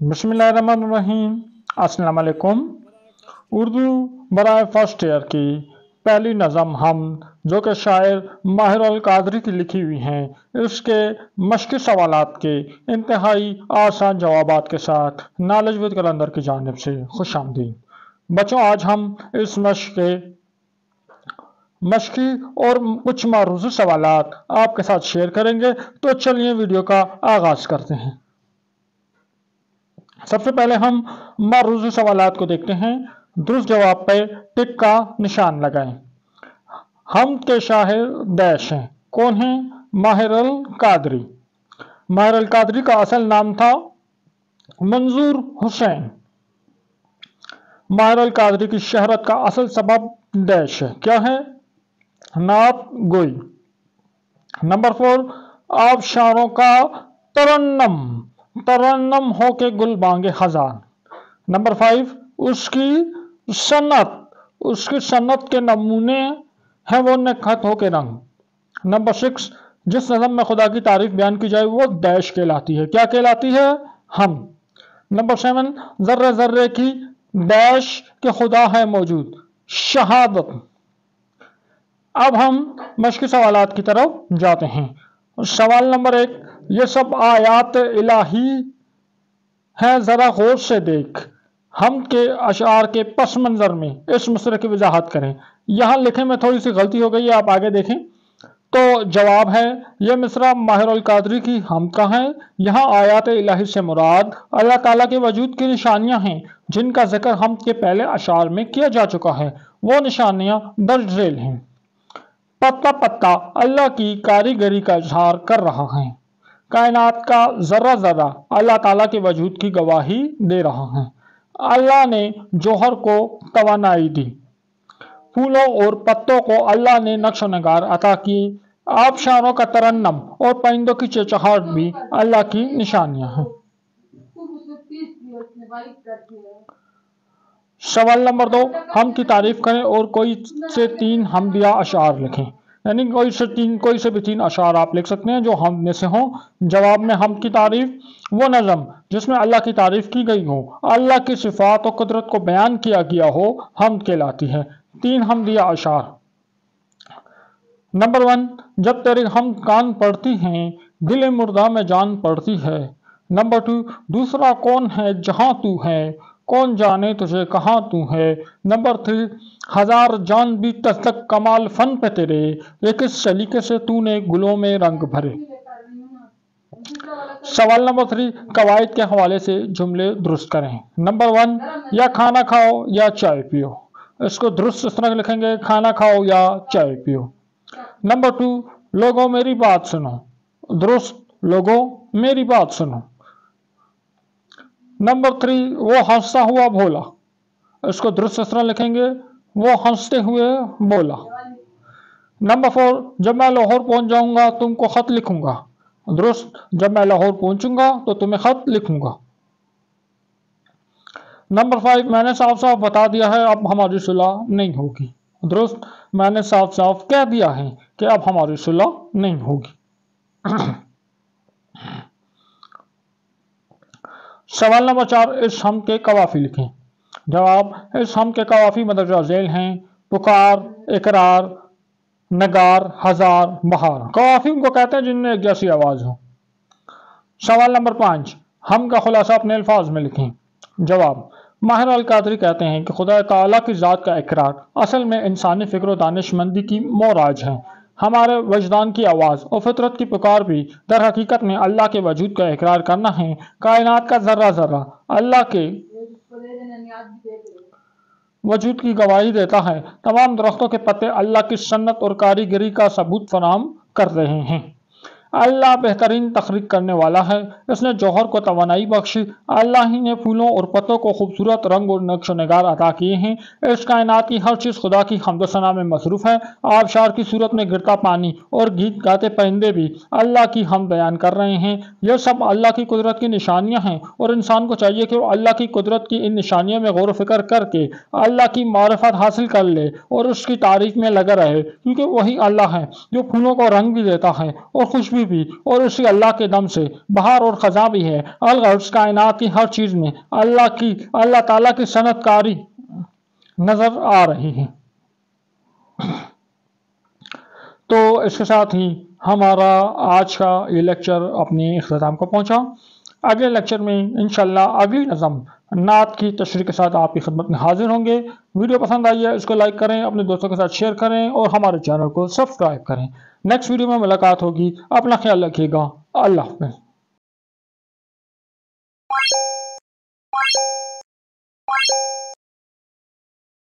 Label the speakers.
Speaker 1: बिस्मिल्लाहिर्रहमानिर्रहीम। अस्सलाम वालेकुम। उर्दू बराए फर्स्ट ईयर की पहली नज़म हम जो कि शायर माहिर अल कादरी की लिखी हुई हैं, इसके मश्क़ी सवालात के इंतहाई आसान जवाबात के साथ नॉलेज विद कलंदर की जानिब से खुश आमदीद। बच्चों, आज हम इस मश्क़ी और कुछ मारूज़ी सवालात आपके साथ शेयर करेंगे। तो चलिए वीडियो का आगाज़ करते हैं। सबसे पहले हम मारूज़ी सवालात को देखते हैं। दुरुस्त जवाब पे टिक का निशान लगाएं। हम के शायर डैश हैं। कौन है? माहिर अल कादरी। माहिर अल कादरी का असल नाम था मंजूर हुसैन। माहिर अल कादरी की शहरत का असल सबब डैश है। क्या है? नात गोई। नंबर 4, आबशारों का तरन्नम। तरन्नम हो के गुल बांगे हजार। नंबर 5, उसकी सन्नत के नमूने हैं वो नखत हो के रंग। नंबर 6, जिस नज़म में खुदा की तारीफ बयान की जाए वो डैश कहलाती है। क्या कहलाती है? हम। नंबर 7, जर्रे जर्रे की डैश के खुदा है मौजूद। शहादत। अब हम मश्क़ी सवालात की तरफ जाते हैं। सवाल नंबर 1, ये सब आयात इलाही है, जरा गौर से देख। हम के अशार के पस मंजर में इस मिसरे की वजाहत करें। यहाँ लिखे में थोड़ी सी गलती हो गई है, आप आगे देखें। तो जवाब है, यह मिसरा माहिर अल कादरी की हम का है। यहाँ आयात इलाही से मुराद अल्लाह ताला के वजूद की निशानियां हैं, जिनका जिक्र हम के पहले अशार में किया जा चुका है। वो निशानियां दर्ज झेल हैं। पत्ता पत्ता अल्लाह की कारीगरी का इजहार कर रहा है। कायनात का जर्रा जर्रा अल्लाह ताला के वजूद की गवाही दे रहा है। अल्लाह ने जौहर को तवानाई दी। फूलों और पत्तों को अल्लाह ने नक्श नगार अता किए। आबशारों का तरन्नम और परिंदों की चहचहाहट भी अल्लाह की निशानियां हैं। सवाल नंबर 2, हम की तारीफ करें और कोई से 3 हमदिया अशार लिखें। यानी कोई से भी 3 अशार आप लिख सकते हैं जो हम में से हों। जवाब में हम की तारीफ वो नज़म जिसमें अल्लाह की तारीफ की गई हो, अल्लाह की सिफात और कुदरत को बयान किया गया हो, हम कहलाती है। 3 हमदिया अशार। नंबर 1, जब तेरे हम कान पड़ती हैं, दिल मुर्दा में जान पड़ती है। नंबर 2, दूसरा कौन है जहां तू है, कौन जाने तुझे कहाँ तू है। नंबर 3, हजार जान भी तक कमाल फन पे तेरे, ये किस सलीके से तूने गुलों में रंग भरे। सवाल नंबर 3, कवायद के हवाले से जुमले दुरुस्त करें। नंबर 1, या खाना खाओ या चाय पियो। इसको दुरुस्त इस तरह लिखेंगे, खाना खाओ या चाय पियो। नंबर 2, लोगों मेरी बात सुनो। दुरुस्त, लोगों मेरी बात सुनो। नंबर 3, वो हंसता हुआ भोला। इसको दुरुस्त इस तरह लिखेंगे, वो हंसते हुए बोला। नंबर 4, जब मैं लाहौर पहुंच जाऊंगा तुमको खत लिखूंगा। दुरुस्त, जब मैं लाहौर पहुंचूंगा तो तुम्हें खत लिखूंगा। नंबर 5, मैंने साफ साफ बता दिया है अब हमारी सुलह नहीं होगी। दुरुस्त, मैंने साफ साफ कह दिया है कि अब हमारी सुलह नहीं होगी। सवाल नंबर 4, इस हम के कवाफी लिखें। जवाब, इस हम के कवाफी मदरजा झेल हैं। पुकार, इकरार, नगार, हजार, बहार। कवाफी उनको कहते हैं जिनमें एक जैसी आवाज हो। सवाल नंबर 5, हम का खुलासा अपने अल्फाज में लिखें। जवाब, माहिर अल कादरी कहते हैं कि खुदा ताला की ज़ात का इकरार असल में इंसानी फिक्र और दानिशमंदी की मोराज है। हमारे वजदान की आवाज़ और फितरत की पुकार भी दर हकीकत में अल्लाह के वजूद का इकरार करना है। कायनात का जर्रा जर्रा अल्लाह के वजूद की गवाही देता है। तमाम दरख्तों के पत्ते अल्लाह की सन्नत और कारीगरी का सबूत फराहम कर रहे हैं। अल्लाह बेहतरीन तखरीक करने वाला है। इसने जौहर को तवानाई बख्शी। अल्लाह ही ने फूलों और पत्तों को खूबसूरत रंग और नक्श नगार अता किए हैं। इस कायनात की हर चीज़ खुदा की हम्द सना में मसरूफ़ है। आबशार की सूरत में गिरता पानी और गीत गाते परिंदे भी अल्लाह की हम बयान कर रहे हैं। यह सब अल्लाह की कुदरत की निशानियाँ हैं और इंसान को चाहिए कि वो अल्लाह की कुदरत की इन निशानियों में गौर फिक्र करके अल्लाह की मारिफत हासिल कर ले और उसकी तारीफ में लगा रहे, क्योंकि वही अल्लाह है जो फूलों को रंग भी देता है और खुशबू ابھی بھی اور اسی اللہ کے دم سے بہار اور خزاں بھی ہے۔ الغرض کائنات کی ہر چیز میں اللہ تعالیٰ کی صنعت کاری نظر آ رہی ہے۔ تو اس کے ساتھ ہی ہمارا آج کا یہ لیکچر اپنے اختتام کو پہنچا۔ اگلے لیکچر میں انشاءاللہ اگلی نظم نعت کی تشریح کے ساتھ آپ کی خدمت میں حاضر ہوں گے۔ ویڈیو پسند آئی ہے اس کو لائک کریں، اپنے دوستوں کے ساتھ شیئر کریں اور ہمارے چینل کو سبسکرائب کریں۔ نیکسٹ ویڈیو میں ملاقات ہوگی، اپنا خیال رکھیے گا، اللہ حافظ۔